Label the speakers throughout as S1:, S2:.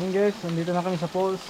S1: Yun guys, nandito na kami sa falls.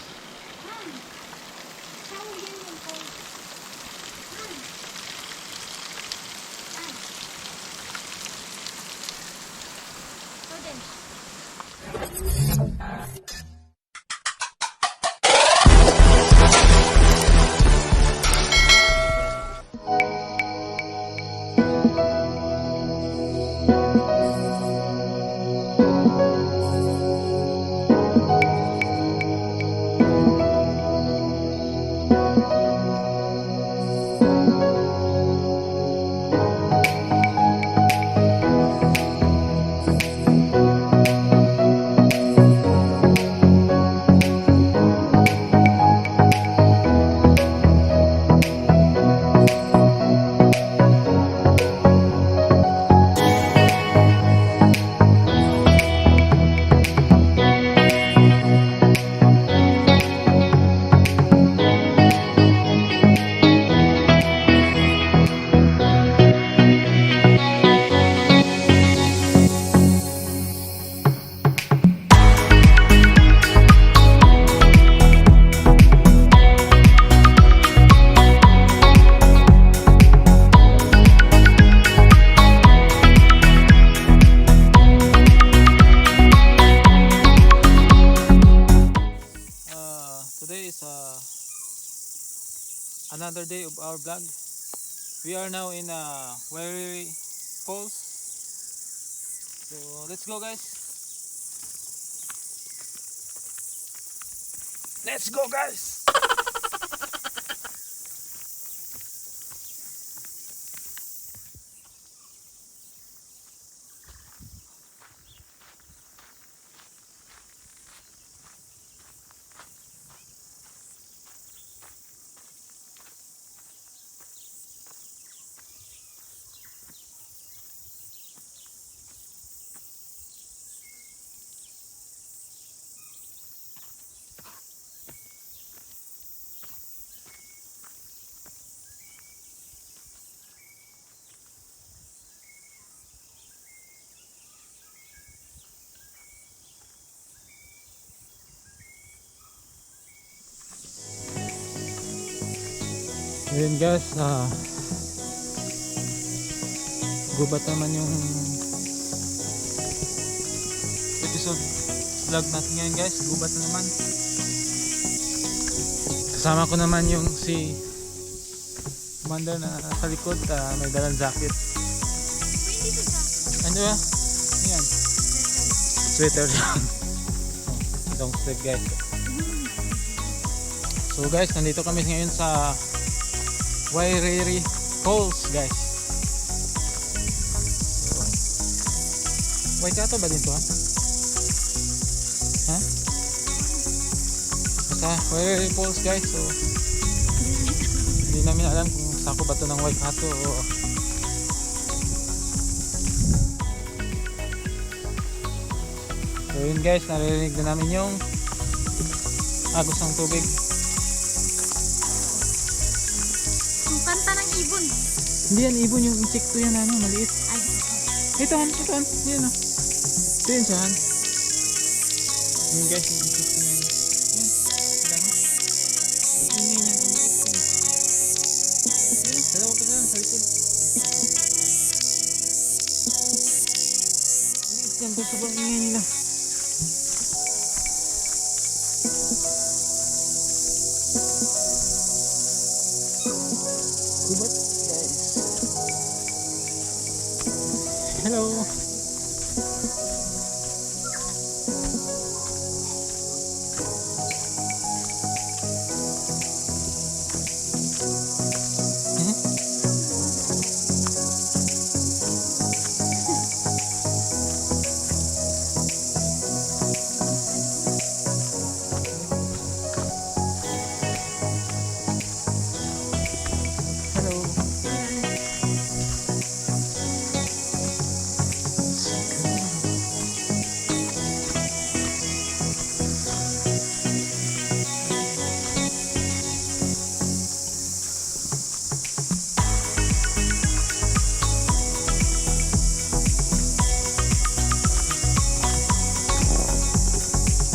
S1: Today is another day of our vlog. We are now in Wairiri Falls. So let's go guys. Let's go guys. Ayun guys, gubat naman yung episode vlog natin ngayon guys. Gubat na naman. Kasama ko naman yung si commander na sa likod, may dalang jacket. Ano ba? Ayan, sweater lang. Long sleeve guys. So guys, nandito kami ngayon sa Wairiri Falls guys. So, Waikato ba dito ha? Ha? Basta Wairiri Falls guys. So hindi namin alam kung sako ba ito ng Waikato o so yun guys, naririnig na namin yung agos ng tubig.
S2: Kanta ng ibon.
S1: Hindi yan ibon, yung insekto yan, ano, maliit.
S2: Ay.
S1: Ito han. Yan o. Ito yun siya han. Yun guys, yung insekto yan. Yan. Sila ha. Ingay niyan, ang maliit yan. Yan o, dalawa pa sila sa likod. Maliit yan, kung sobrang ingay nila. Gubat guys. Hello.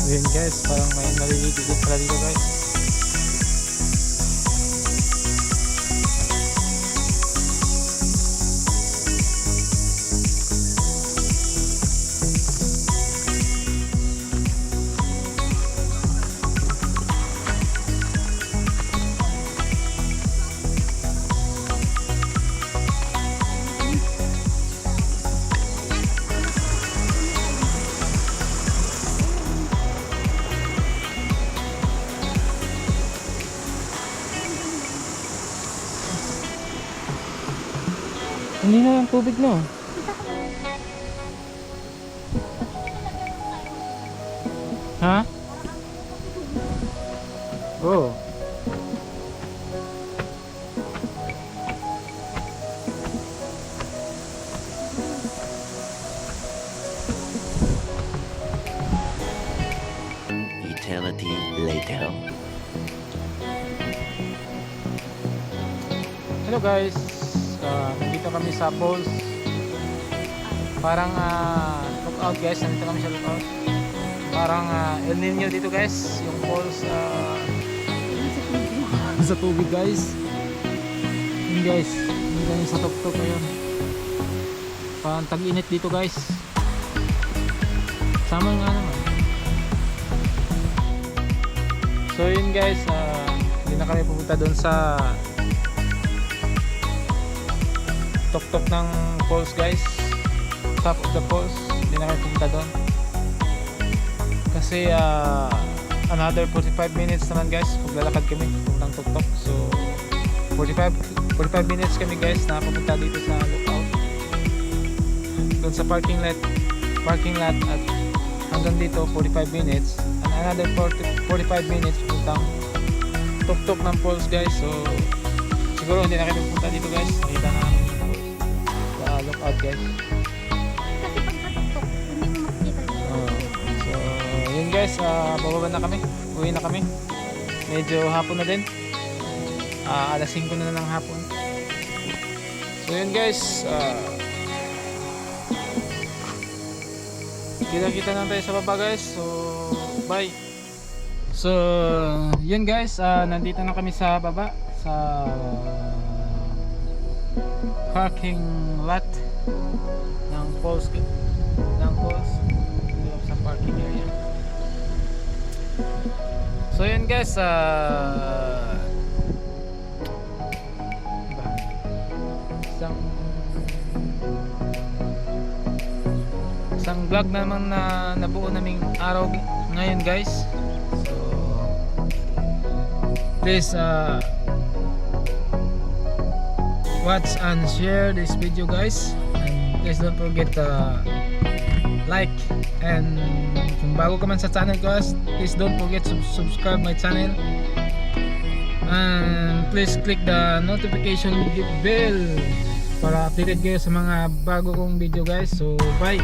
S1: Ayan guys, parang may naliligo din pala dito guys. Hindi na yung tubig no. Ha? Oh.
S3: Eternity later.
S1: Hello guys. Nandito kami sa falls. Parang lookout guys, nandito kami sa lookout. Parang El Nino dito guys, yung falls sa tubig guys. Yun guys, hindi kami sa tuktok ngayon. Parang tag-init dito guys. Sama nga naman. So yun guys, hindi na kami pupunta doon sa tuktok ng falls guys, top of the falls. Hindi na kami pumunta doon kasi another 45 minutes naman guys maglalakad kami puntang tuktok. So 45 minutes kami guys na pupunta dito sa lookout, doon sa parking lot at hanggang dito 45 minutes and another 45 minutes puntang tuktok ng falls guys. So siguro hindi na kami pupunta dito guys, nakita na lookout guys.
S2: Kasi pag natutok, hindi mo makikita dito.
S1: So yun guys, bababa na kami, uwi na kami. Medyo hapon na din, alas 5 na ng hapon. So yun guys, kita na tayo sa baba guys. So bye. So yun guys, nandito na kami sa baba sa parking lot ng falls dito sa parking area. So yun guys, isang vlog naman na nabuo naming araw ngayon guys. So please watch and share this video guys, and please don't forget like, and kung bago ka man sa channel ko guys, please don't forget to subscribe my channel, and please click the notification bell para updated kayo sa mga bago kong video guys. So bye.